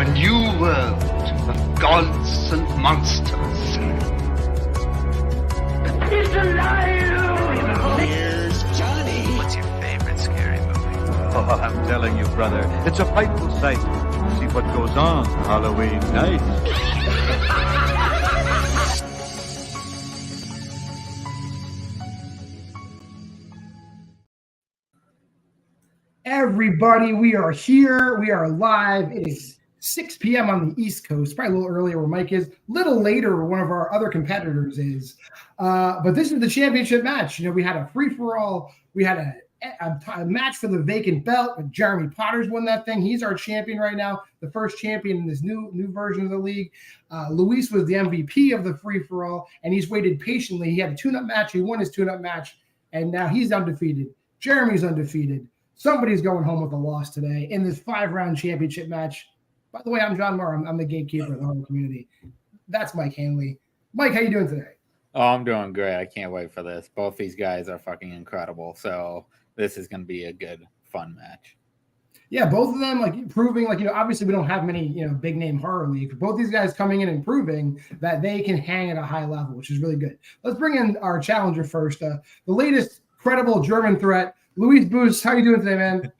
a new world of gods and monsters. He's alive! Here's Johnny. What's your favorite scary movie? Oh, I'm telling you, brother, it's a frightful sight to see what goes on Halloween night. Everybody, we are here. We are live. It is 6 p.m. on the East Coast, probably a little earlier where Mike is, a little later where one of our other competitors is. But this is the championship match. You know, we had a free-for-all. We had a match for the vacant belt. Jeremy Potter's won that thing. He's our champion right now, the first champion in this new version of the league. Luis was the MVP of the free-for-all, and he's waited patiently. He had a tune-up match. He won his tune-up match, and now he's undefeated. Jeremy's undefeated. Somebody's going home with a loss today in this 5-round championship match. By the way, I'm John Marr. I'm the gatekeeper of the whole community. That's Mike Hanley. Mike, how you doing today? Oh, I'm doing great. I can't wait for this. Both these guys are fucking incredible. So this is going to be a good, fun match. Yeah, both of them like proving, like, you know, obviously we don't have many, you know, big name horror leagues. Both these guys coming in and proving that they can hang at a high level, which is really good. Let's bring in our challenger first. The latest credible German threat, Luis Boost. How are you doing today, man?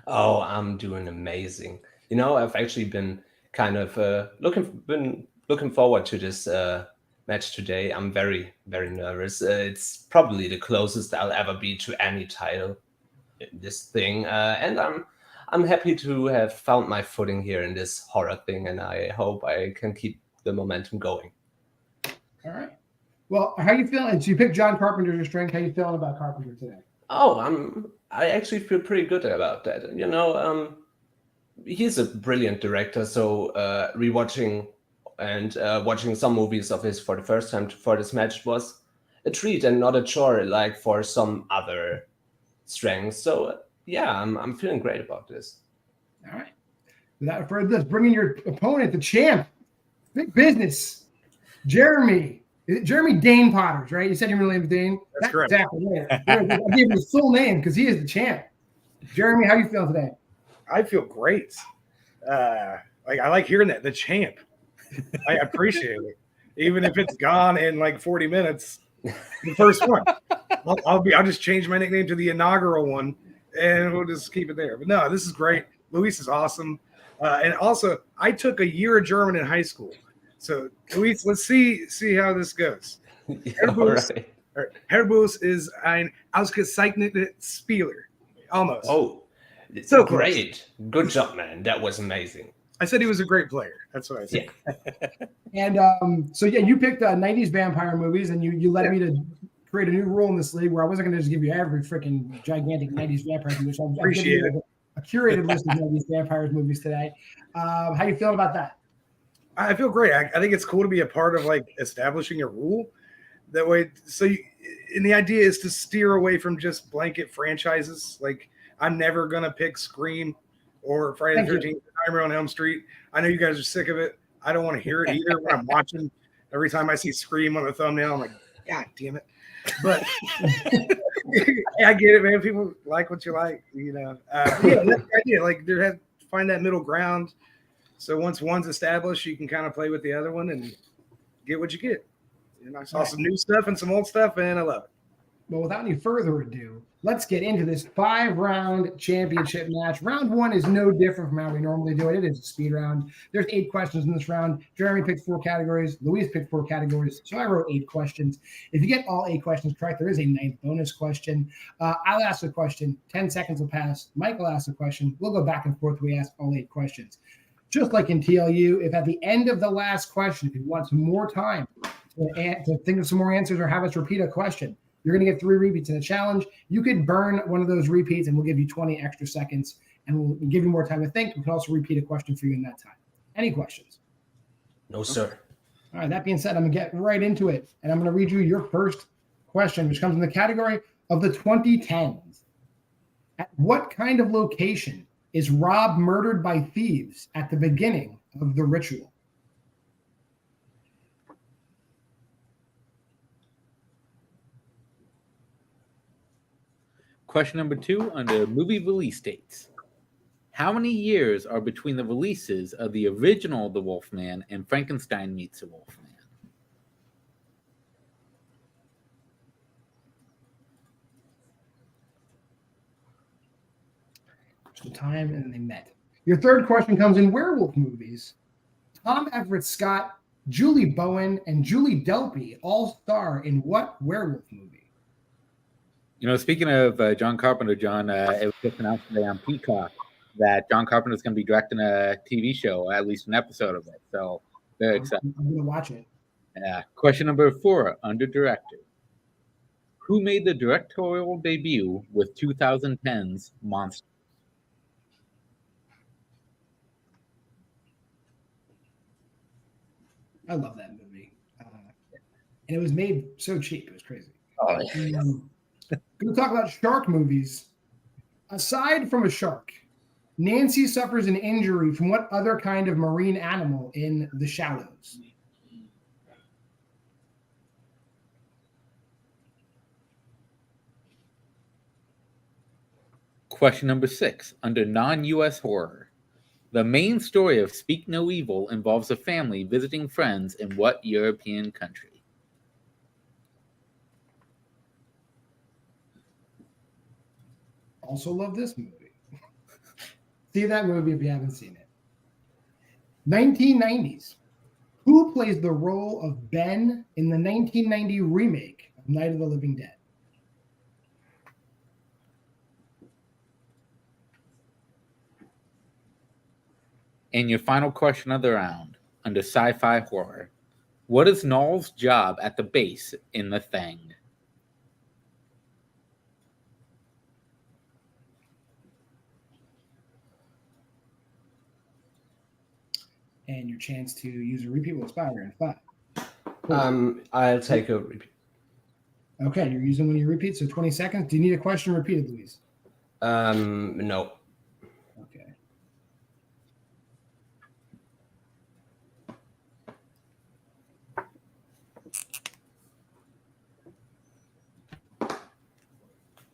Oh, I'm doing amazing. You know, I've actually been kind of looking forward to this match today. I'm very, very nervous. It's probably the closest I'll ever be to any title in this thing, and I'm happy to have found my footing here in this horror thing, and I hope I can keep the momentum going. All right. Well, how you feeling? So you picked John Carpenter as your strength. How you feeling about Carpenter today? Oh, I actually feel pretty good about that. You know, he's a brilliant director. So rewatching and watching some movies of his for the first time for this match was a treat and not a chore like for some other strengths. So yeah, I'm feeling great about this. All right. Without further ado, bring in your opponent, the champ, big business, Jeremy. Jeremy Dane Potters, right? You said your middle name is Dane? That's correct. Exactly right. I gave him his full name because he is the champ. Jeremy, how you feeling today? I feel great. I like hearing that. The champ. I appreciate it. Even if it's gone in like 40 minutes, the first one. I'll just change my nickname to the inaugural one and we'll just keep it there. But no, this is great. Luis is awesome. And also, I took a year of German in high school. So, Luis, let's see how this goes. Yeah, Herr Bus ist ein ausgezeichneter Spieler. Almost. Oh, so great. Good job, man. That was amazing. I said he was a great player. That's what I said. Yeah. And so, yeah, you picked 90s vampire movies, and you led me to create a new rule in this league where I wasn't going to just give you every freaking gigantic 90s vampire movie. So I'm giving you a curated list of 90s vampires movies today. How you feeling about that? I feel great. I think it's cool to be a part of like establishing a rule that way. So and the idea is to steer away from just blanket franchises. Like I'm never going to pick Scream or Friday the 13th, Nightmare on Elm Street. I know you guys are sick of it. I don't want to hear it either when I'm watching. Every time I see Scream on the thumbnail, I'm like, God damn it. But I get it, man. People like what you like, you know. Yeah, that's the idea. Like find that middle ground. So once one's established, you can kind of play with the other one and get what you get. And I saw some new stuff and some old stuff, and I love it. Well, without any further ado, let's get into this 5-round championship match. Round 1 is no different from how we normally do it. It is a speed round. There's 8 questions in this round. Jeremy picked 4 categories. Luis picked 4 categories. So I wrote 8 questions. If you get all 8 questions correct, there is a 9th bonus question. I'll ask a question. 10 seconds will pass. Mike will ask a question. We'll go back and forth. We ask all 8 questions. Just like in TLU, if at the end of the last question, if you want some more time to think of some more answers or have us repeat a question, you're going to get 3 repeats in the challenge. You could burn one of those repeats and we'll give you 20 extra seconds and we'll give you more time to think. We can also repeat a question for you in that time. Any questions? No, sir. All right, that being said, I'm going to get right into it. And I'm going to read you your first question, which comes in the category of the 2010s. At what kind of location is Rob murdered by thieves at the beginning of The Ritual? Question number 2 under movie release dates. How many years are between the releases of the original The Wolfman and Frankenstein Meets the Wolfman? Some time, and then they met. Your third question comes in werewolf movies. Tom Everett Scott, Julie Bowen, and Julie Delpy all star in what werewolf movie? You know, speaking of John Carpenter, John, it was just announced today on Peacock that John Carpenter is going to be directing a TV show, at least an episode of it. So very excited. I'm going to watch it. Yeah. Question number 4 under director. Who made the directorial debut with 2010's Monster? I love that movie. And it was made so cheap. It was crazy. Oh, yeah. Going to talk about shark movies. Aside from a shark, Nancy suffers an injury from what other kind of marine animal in The Shallows? Question number 6 under non-U.S. horror. The main story of Speak No Evil involves a family visiting friends in what European country? Also love this movie. See that movie if you haven't seen it. 1990s. Who plays the role of Ben in the 1990 remake of Night of the Living Dead? And your final question of the round under sci-fi horror. What is Null's job at the base in The Thing? And your chance to use a repeat will expire in 5. I'll take a repeat. Okay, you're using one of your repeats, so 20 seconds. Do you need a question repeated, Louise? No. Okay.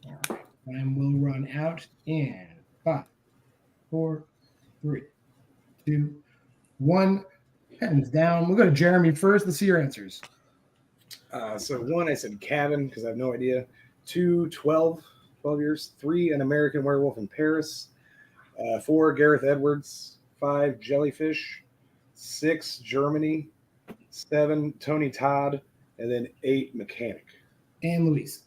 All right. Time will run out in 5, 4, 3, 2, 1. Hands down. We'll go to Jeremy first. Let's see your answers. So 1, I said Cabin because I have no idea. 2, 12 years. 3, An American Werewolf in Paris. 4, Gareth Edwards. 5, Jellyfish. 6, Germany. 7, Tony Todd. And then 8, Mechanic. And Louise.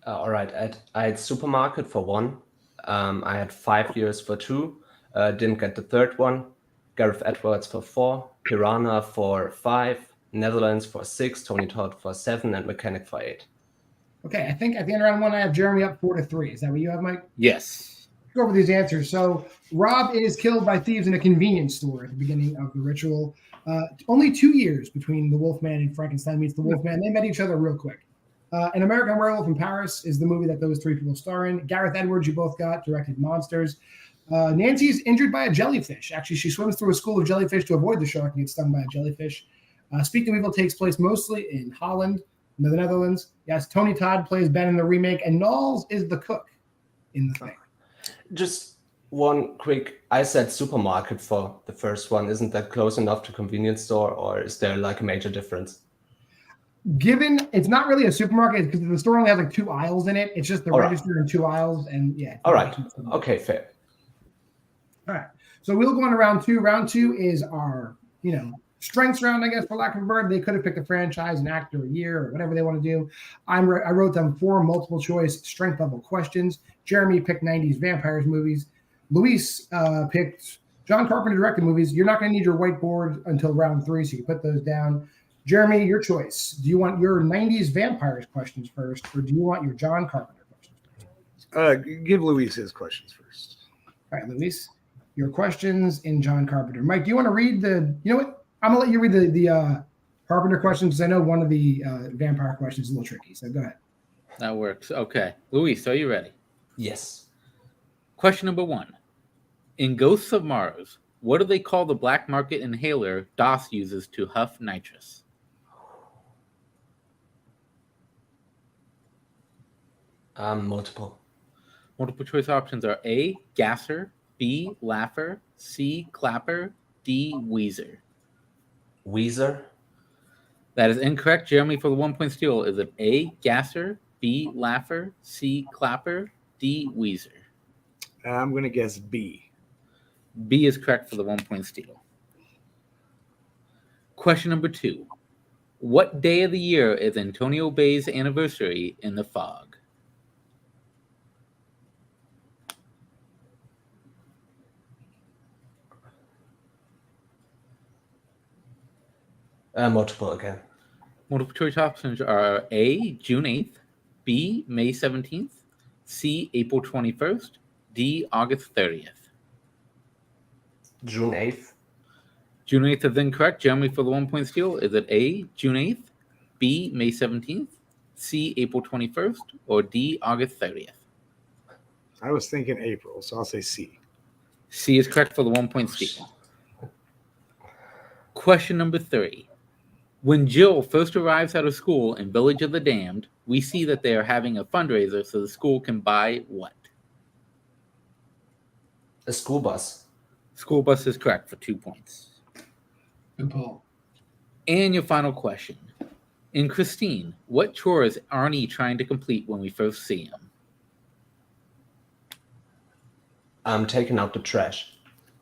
All right. I had Supermarket for 1. I had 5 years for 2. Didn't get the third one. Gareth Edwards for 4. Piranha for 5. Netherlands for 6. Tony Todd for 7. And Mechanic for 8. Okay, I think at the end of round 1, I have Jeremy up 4-3. Is that what you have, Mike? Yes. Go over these answers. So Rob is killed by thieves in a convenience store at the beginning of the ritual. Only 2 years between the Wolfman and Frankenstein Meets the Wolfman. They met each other real quick. An American Werewolf in Paris is the movie that those 3 people star in. Gareth Edwards, you both got, directed Monsters. Nancy's injured by a jellyfish. Actually, she swims through a school of jellyfish to avoid the shark and gets stung by a jellyfish. Speak No Evil takes place mostly in Holland, the Netherlands. Yes, Tony Todd plays Ben in the remake, and Knowles is the cook in The Thing. Just one quick, I said Supermarket for the first one. Isn't that close enough to convenience store, or is there like a major difference? Given it's not really a supermarket because the store only has like 2 aisles in it. It's just the All right. register and 2 aisles, and yeah. All right. Okay, fair. All right. So we'll go on to round 2. Round 2 is our, strengths round, I guess, for lack of a word. They could have picked a franchise, an actor, a year, or whatever they want to do. I wrote them 4 multiple choice strength level questions. Jeremy picked 90s vampires movies. Luis picked John Carpenter directed movies. You're not going to need your whiteboard until round 3, so you put those down. Jeremy, your choice. Do you want your 90s vampires questions first, or do you want your John Carpenter questions first? Give Luis his questions first. All right, Luis, your questions in John Carpenter. Mike, do you want to read the? You know what? I'm gonna let you read the Carpenter questions because I know one of the vampire questions is a little tricky. So go ahead. That works. Okay. Luis, are you ready? Yes. Question number 1. In Ghosts of Mars, what do they call the black market inhaler DOS uses to huff nitrous? Multiple. Multiple choice options are A, gasser, B. Laugher, C. Clapper, D. Weezer. Weezer. That is incorrect. Jeremy, for the 1 point steal, is it A. Gasser, B. Laugher, C. Clapper, D. Weezer? I'm going to guess B. B is correct for the 1 point steal. Question number 2. What day of the year is Antonio Bay's anniversary in The Fog? Multiple again. Multiple choice options are A. June 8th, B. May 17th, C. April 21st, D. August 30th. June 8th. June 8th is incorrect. Jeremy, for the 1 point steal, is it A. June 8th, B. May 17th, C. April 21st, or D. August 30th? I was thinking April, so I'll say C. C is correct for the 1 point steal. Question number 3. When Jill first arrives out of school in Village of the Damned, we see that they are having a fundraiser so the school can buy what? A school bus. School bus is correct for 2 points. Good pull. And your final question. In Christine, what chore is Arnie trying to complete when we first see him? I'm taking out the trash.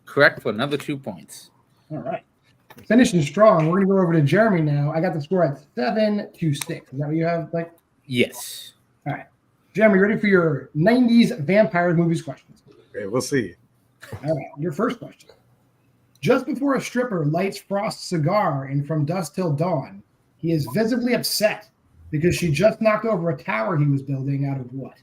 Correct for another 2 points. All right. Finishing strong. We're going to go over to Jeremy now. I got the score at 7-6. Is that what you have, Blake? Yes. All right. Jeremy, ready for your 90s vampire movies questions? Okay, we'll see. All right. Your first question. Just before a stripper lights Frost's cigar in From Dusk Till Dawn, he is visibly upset because she just knocked over a tower he was building out of what?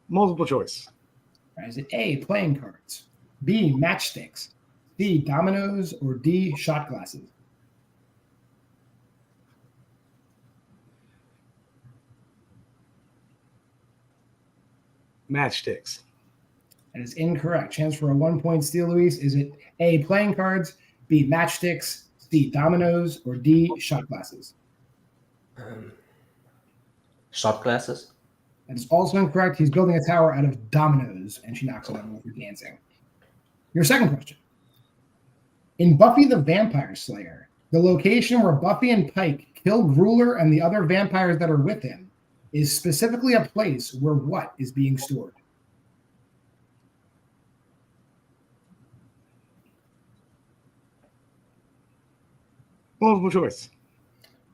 Multiple choice. All right, is it A, playing cards, B, matchsticks, C, dominoes, or D, shot glasses? Matchsticks. That is incorrect. Chance for a 1 point steal, Luis. Is it A, playing cards, B, matchsticks, C, dominoes, or D, shot glasses? Shot glasses. That is also incorrect. He's building a tower out of dominoes, and she knocks it over for dancing. Your second question. In Buffy the Vampire Slayer, the location where Buffy and Pike kill Grueller and the other vampires that are with him is specifically a place where what is being stored? Multiple choice.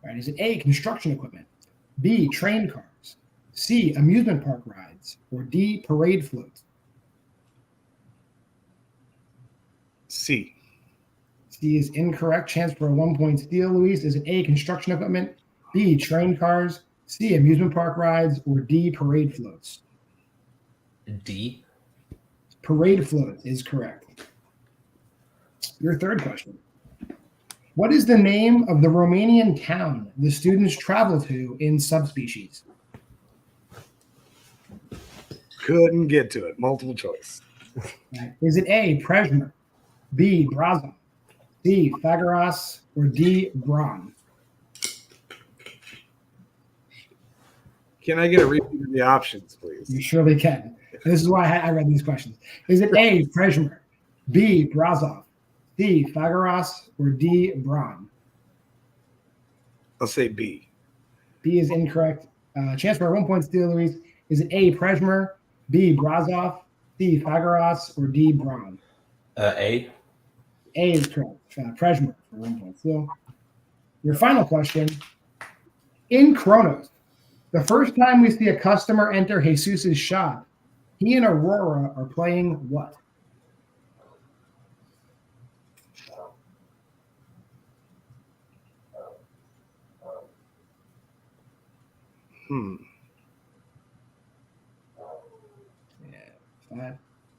All right, is it A, construction equipment, B, train cars, C, amusement park rides, or D, parade floats? C. C is incorrect. Chance for a 1 point steal, Luis. Is it A, construction equipment, B, train cars, C, amusement park rides, or D, parade floats? D. Parade floats is correct. Your third question. What is the name of the Romanian town the students travel to in Subspecies? Couldn't get to it. Multiple choice. Is it A, Prejmer, B, Brazov, C, Fagaros, or D, Bron? Can I get a repeat of the options, please? You surely can. This is why I read these questions. Is it A, Prejmer, B, Brazov, C, Fagaros, or D, Bron? I'll say B. B is incorrect. Chance for a 1 point steal, Luis. Is it A, Prejmer, B, Brazov, C, Fagaros, or D, Bron? A. A is correct. Prejmer for 1 point steal. Your final question. In Kronos, the first time we see a customer enter Jesus's shop, he and Aurora are playing what?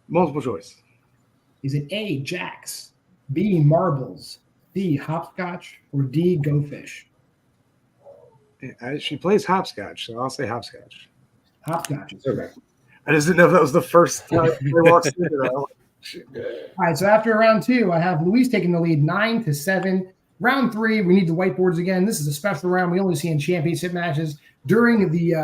Multiple choice. Is it A, jacks, B, marbles, C, hopscotch, or D, go fish? She plays hopscotch, so I'll say hopscotch. Hopscotch is correct. I just didn't know if that was the first time they walked through that. All right, so after round 2, I have Luis taking the lead 9-7. Round 3, we need the whiteboards again. This is a special round we only see in championship matches. During the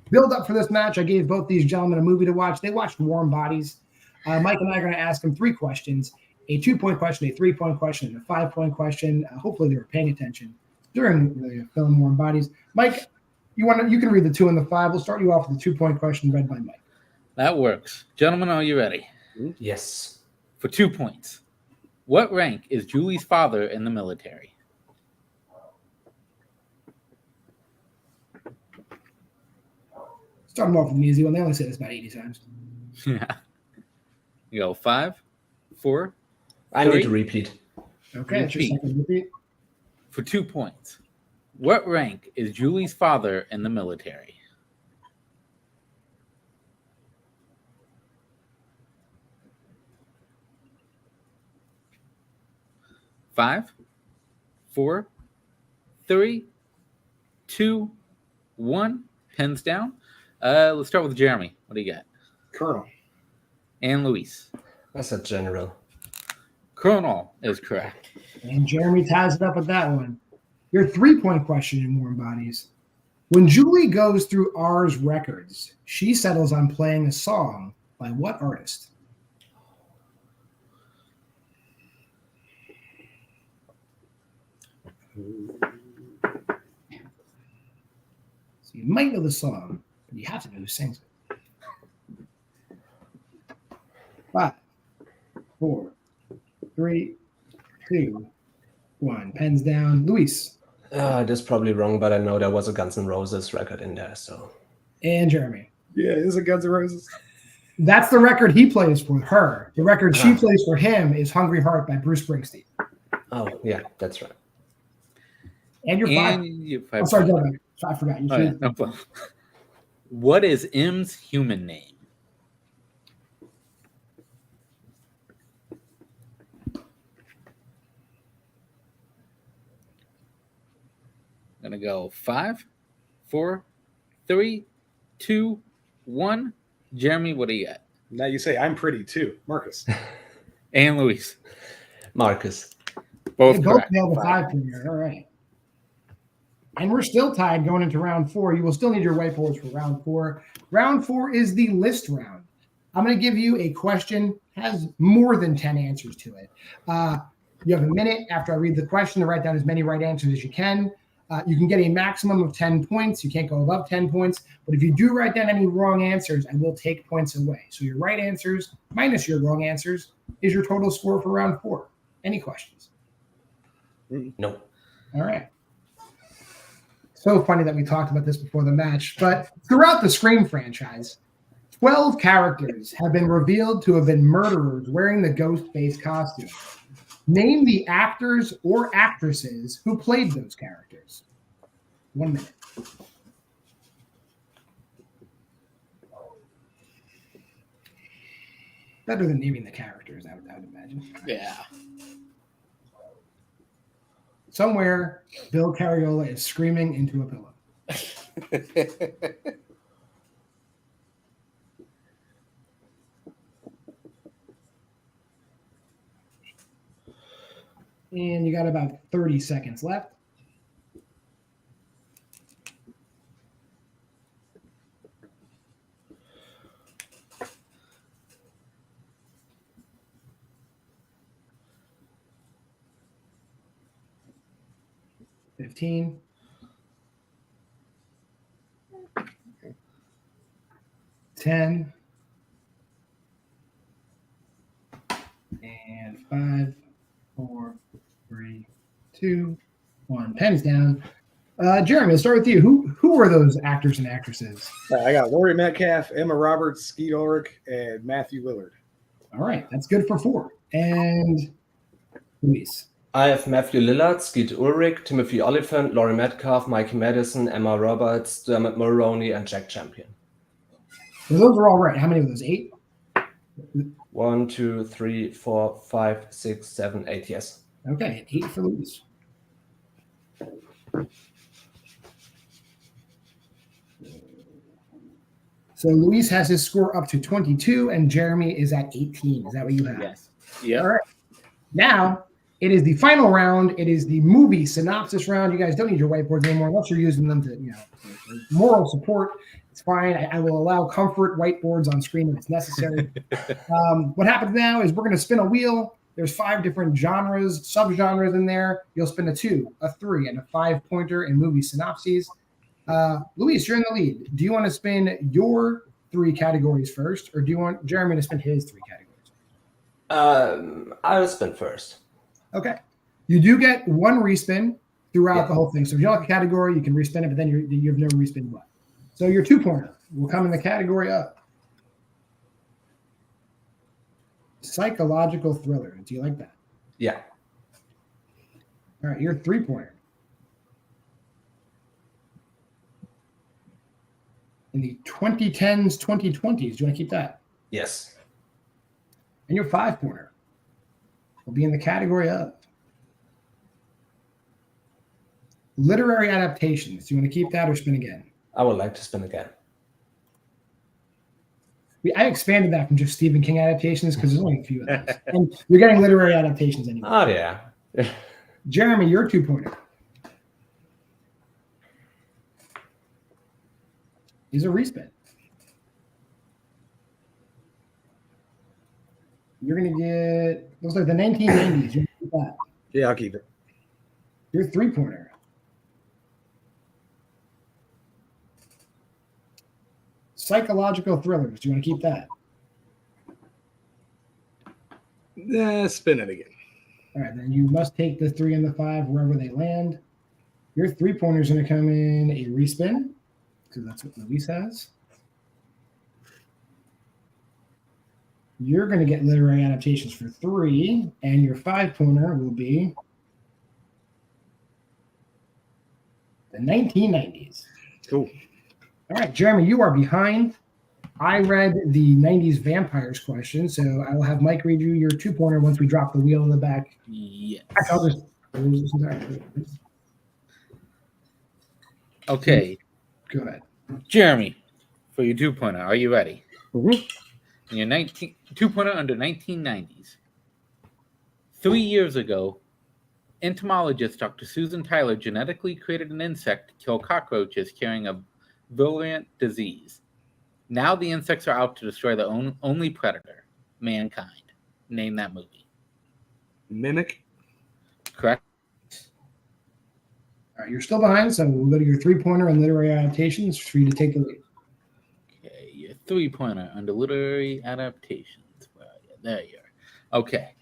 build-up for this match, I gave both these gentlemen a movie to watch. They watched Warm Bodies. Mike and I are going to ask them 3 questions, a 2-point question, a 3-point question, and a 5-point question. Hopefully they were paying attention during the film Warm Bodies. Mike, you can read the 2 and the 5. We'll start you off with the 2-point question read by Mike. That works. Gentlemen, are you ready? Yes. For 2 points. What rank is Julie's father in the military? Start them off with an easy one. They only say this about 80 times. Yeah. You go 5, 4. I 3. need to repeat. Okay, that's your second repeat. For 2 points. What rank is Julie's father in the military? Five, 4, 3, 2, 1. Pens down. Let's start with Jeremy. What do you got? Colonel. And Luis. That's a general. Colonel is correct. And Jeremy ties it up with that one. Your 3-point question in Warm Bodies. When Julie goes through R's records, she settles on playing a song by what artist? So you might know the song, but you have to know who sings it. 5, 4, 3, 2, 1. Pens down. Luis. This is probably wrong, but I know there was a Guns N' Roses record in there. So. And Jeremy. Yeah, is it Guns N' Roses? That's the record he plays for her. The record she plays for him is Hungry Heart by Bruce Springsteen. Oh, yeah, that's right. And you're 5. I'm sorry, Jeremy. I forgot. You Yeah, no problem. What is M's human name? I'm gonna go 5, 4, 3, 2, 1. Jeremy, what do you got? Now you say I'm pretty too, Marcus. And Luis. Marcus. Both They both correct. nailed the 5 premier. All right. And we're still tied going into round 4. You will still need your whiteboards for round 4. Round 4 is the list round. I'm going to give you a question, has more than 10 answers to it. You have a minute after I read the question to write down as many right answers as you can. You can get a maximum of 10 points. You can't go above 10 points. But if you do write down any wrong answers, I will take points away. So your right answers minus your wrong answers is your total score for round 4. Any questions? No. All right. So funny that we talked about this before the match, but throughout the Scream franchise, 12 characters have been revealed to have been murderers wearing the ghost-based costume. Name the actors or actresses who played those characters. 1 minute. Better than naming the characters, I would imagine. Yeah. Somewhere, Bill Carriola is screaming into a pillow. And you got about 30 seconds left. $15. 10. And 5, 4, 3, 2, 1. Pens down. Jeremy, let's start with you. Who were those actors and actresses? I got Laurie Metcalf, Emma Roberts, Skeet Ulrich, and Matthew Lillard. All right, that's good for 4. And Luis. I have Matthew Lillard, Skeet Ulrich, Timothy Olyphant, Laurie Metcalf, Mikey Madison, Emma Roberts, Dermot Mulroney, and Jack Champion. So those are all right. How many of those? 8? 1, 2, 3, 4, 5, 6, 7, 8. Yes. Okay, 8 for Luis. So Luis has his score up to 22, and Jeremy is at 18. Is that what you have? Yes. Yeah. All right. Now it is the final round. It is the movie synopsis round. You guys don't need your whiteboards anymore unless you're using them to, for moral support. It's fine. I will allow comfort whiteboards on screen if it's necessary. What happens now is we're going to spin a wheel. There's 5 different genres, subgenres in there. You'll spin a 2, a 3, and a 5-pointer in movie synopses. Luis, you're in the lead. Do you want to spin your 3 categories first, or do you want Jeremy to spin his 3 categories? I'll spin first. Okay. You do get 1 respin throughout the whole thing. So if you don't like a category, you can respin it, but then you have no respin left. So your 2-pointer will come in the category of psychological thriller. Do you like that? Yeah. All right, your 3-pointer. In the 2010s, 2020s, do you want to keep that? Yes. And your 5-pointer will be in the category of literary adaptations. Do you want to keep that or spin again? I would like to spin again. I expanded that from just Stephen King adaptations because there's only a few of those. And you're getting literary adaptations anyway. Oh, yeah. Jeremy, your 2-pointer is a respin. You're going to get, looks like the 1990s. You're gonna keep that. Yeah, I'll keep it. Your 3-pointer. Psychological thrillers. Do you want to keep that? Spin it again. All right, then you must take the 3 and the 5 wherever they land. Your 3-pointer is going to come in a respin, because that's what Luis has. You're going to get literary adaptations for 3, and your 5-pointer will be the 1990s. Cool. All right, Jeremy, you are behind. I read the 90s vampires question, so I will have Mike read you your 2-pointer once we drop the wheel in the back. Yes. I'll just. Okay. Go ahead. Jeremy, for your 2-pointer, are you ready? Mm-hmm. Your 2-pointer under 1990s. 3 years ago, entomologist Dr. Susan Tyler genetically created an insect to kill cockroaches carrying a virulent disease. Now the insects are out to destroy the only predator, mankind. Name that movie. Mimic. Correct? All right, you're still behind, so we'll go to your 3-pointer and literary adaptations for you to take the lead. Okay, your 3-pointer under literary adaptations. Where are you? There you are. Okay.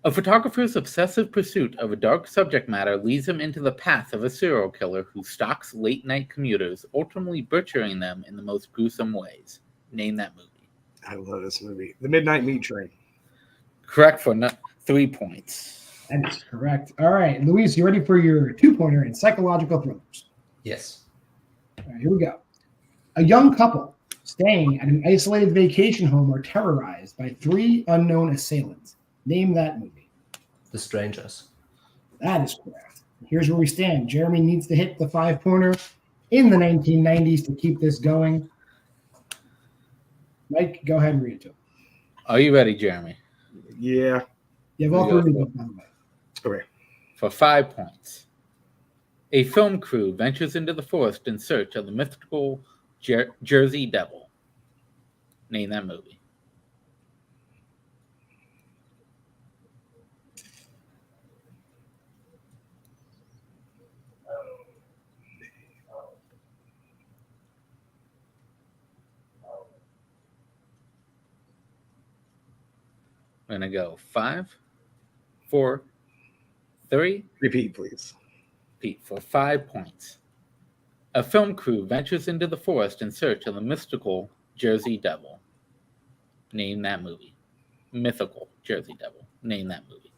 A photographer's obsessive pursuit of a dark subject matter leads him into the path of a serial killer who stalks late-night commuters, ultimately butchering them in the most gruesome ways. Name that movie. I love this movie. The Midnight Meat Train. Correct for 3 points. That is correct. All right, Luis, you ready for your 2-pointer in psychological thrillers? Yes. All right, here we go. A young couple staying at an isolated vacation home are terrorized by 3 unknown assailants. Name that movie. The Strangers. That is correct. Here's where we stand. Jeremy needs to hit the 5-pointer in the 1990s to keep this going. Mike, go ahead and read it to him. Are you ready, Jeremy? Yeah. You have all 3 of them, by the way. Okay. For 5 points. A film crew ventures into the forest in search of the mythical Jersey Devil. Name that movie. We're going to go 5, 4, 3. Repeat, please. Repeat for 5 points. A film crew ventures into the forest in search of the mystical Jersey Devil. Name that movie. Mythical Jersey Devil. Name that movie.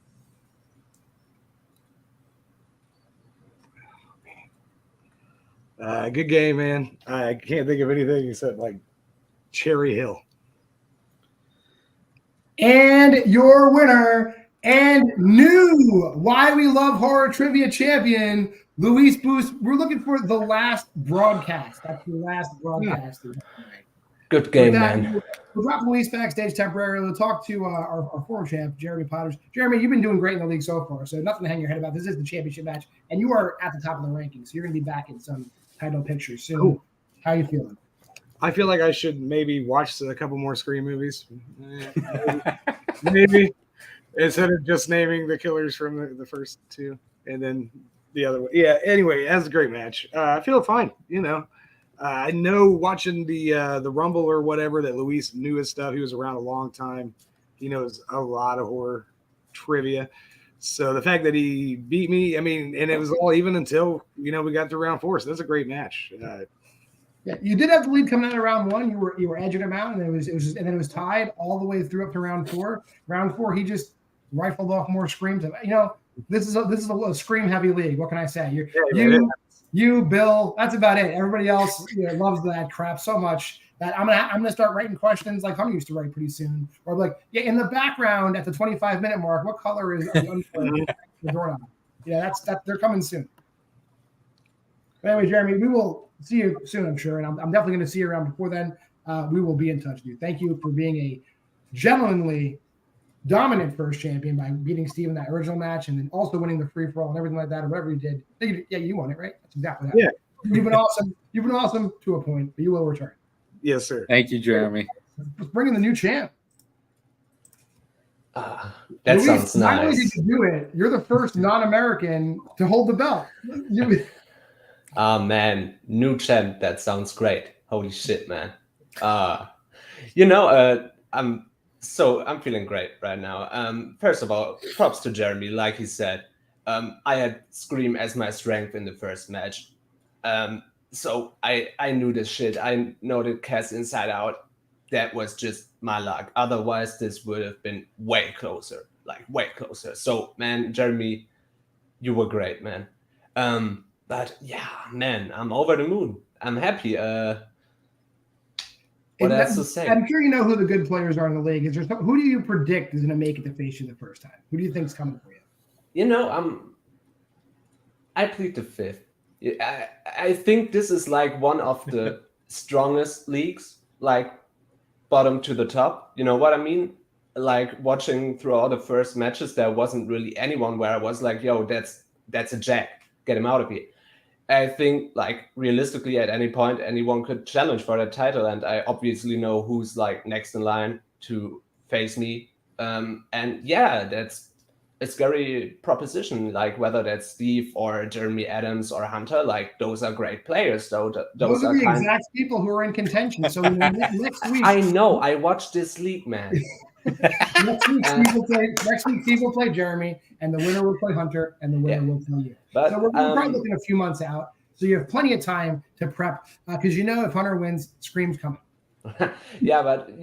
Good game, man. I can't think of anything except like Cherry Hill. And your winner and new Why We Love Horror Trivia champion, Luis Boost. We're looking for the last broadcast. That's the last broadcast. Good game, With that, man. We'll drop Luis backstage temporarily. We'll talk to our former champ, Jeremy Potters. Jeremy, you've been doing great in the league so far, so nothing to hang your head about. This is the championship match, and you are at the top of the rankings, so you're going to be back in some title pictures soon. Cool. How are you feeling? I feel like I should maybe watch a couple more Scream movies. Maybe. Instead of just naming the killers from the first two and then the other one. Yeah, anyway, that's a great match. I feel fine, I know watching the Rumble or whatever that Luis knew his stuff. He was around a long time. He knows a lot of horror trivia. So the fact that he beat me, and it was all even until, we got through round 4. So that's a great match. Yeah, you did have the lead coming out of round 1. You were edging him out, and then it was tied all the way through up to round 4. Round 4, he just rifled off more screams. This is a scream heavy league. What can I say? You, Bill. That's about it. Everybody else loves that crap so much that I'm gonna start writing questions like Hunter used to write pretty soon, or like, in the background at the 25-minute mark, what color is the doorknob? Yeah, they're coming soon. But anyway, Jeremy, we will see you soon, I'm sure, and I'm definitely going to see you around before then. We will be in touch with you. Thank you for being a gentlemanly, dominant first champion by beating Steve in that original match, and then also winning the free for all and everything like that, or whatever you did. Yeah, you won it, right? That's exactly that. Yeah, you've been awesome. You've been awesome to a point, but you will return. Yes, sir. Thank you, Jeremy. Let's bring in the new champ. That Luis, sounds not only nice. did you do it, you're the first non-American to hold the belt. Man, new champ. That sounds great. Holy shit, man. I'm feeling great right now. First of all, props to Jeremy. Like he said, I had Scream as my strength in the first match. So I knew this shit. I know the cast inside out. That was just my luck. Otherwise, this would have been way closer. So, man, Jeremy, you were great, man. But yeah, man, I'm over the moon. I'm happy. What else to say? I'm sure you know who the good players are in the league. Who do you predict is going to make it to face you the first time? Who do you think's coming for you? I plead the fifth. I think this is like one of the strongest leagues, like bottom to the top. You know what I mean? Like watching through all the first matches, there wasn't really anyone where I was like, yo, that's a jack. Get him out of here. I think, like, realistically, at any point, anyone could challenge for that title, and I obviously know who's like next in line to face me. And yeah, that's a scary proposition. Like whether that's Steve or Jeremy Adams or Hunter, like those are great players. Those are the exact people who are in contention. So next week, I know. I watched this league, man. next week, Steve will play Jeremy, and the winner will play Hunter, and the winner will play you. But, so we're probably looking a few months out. So you have plenty of time to prep because if Hunter wins, Scream's coming. Yeah, but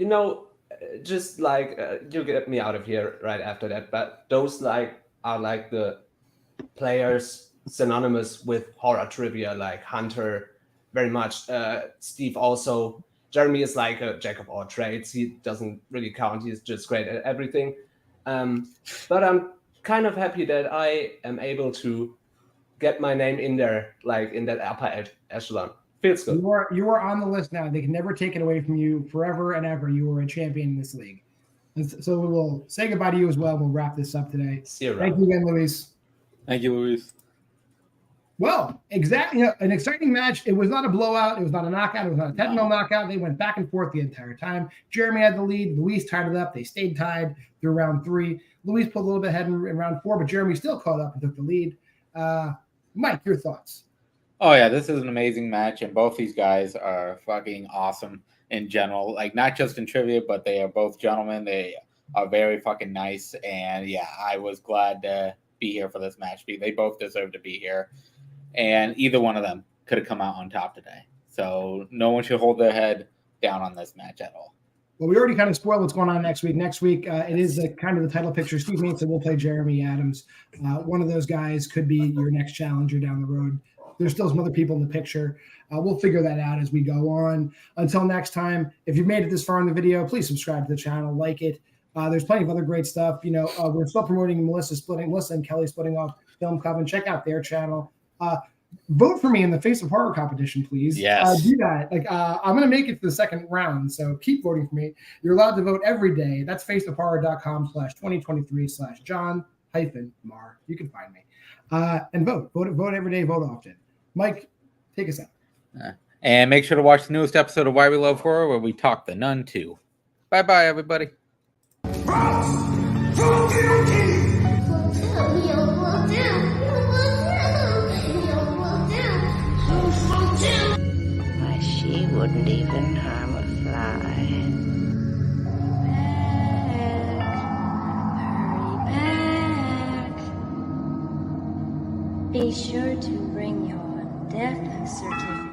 just like you get me out of here right after that. But those are like the players synonymous with horror trivia, like Hunter, very much. Steve also. Jeremy is like a jack of all trades. He doesn't really count. He's just great at everything. But I'm kind of happy that I am able to get my name in there, like in that upper echelon. Feels good. You are on the list now. They can never take it away from you forever and ever. You were a champion in this league. And so we will say goodbye to you as well. We'll wrap this up today. See you around. Thank you again, Luis. Thank you, Luis. Well, exactly. An exciting match. It was not a blowout. It was not a knockout. It was not a technical knockout. They went back and forth the entire time. Jeremy had the lead. Luis tied it up. They stayed tied through round 3. Luis pulled a little bit ahead in round 4, but Jeremy still caught up and took the lead. Mike, your thoughts? Oh, yeah, this is an amazing match, and both these guys are fucking awesome in general. Like, not just in trivia, but they are both gentlemen. They are very fucking nice, and yeah, I was glad to be here for this match. They both deserve to be here. And either one of them could have come out on top today. So no one should hold their head down on this match at all. Well, we already kind of spoiled what's going on next week. Next week, it is kind of the title picture. Steve Mason will play Jeremy Adams. One of those guys could be your next challenger down the road. There's still some other people in the picture. We'll figure that out as we go on. Until next time, if you've made it this far in the video, please subscribe to the channel, like it. There's plenty of other great stuff. We're still promoting Melissa and Kelly splitting off Film Coven. Check out their channel. vote for me in the Face of Horror competition, please. Yes. Do that. I'm going to make it to the second round, so keep voting for me. You're allowed to vote every day. That's faceofhorror.com/2023/John-Mar. You can find me. And vote every day, vote often. Mike, take us out. And make sure to watch the newest episode of Why We Love Horror, where we talk The Nun 2. Bye-bye, everybody. Why, she wouldn't even harm a fly. Hurry back. Be sure to bring your death certificate.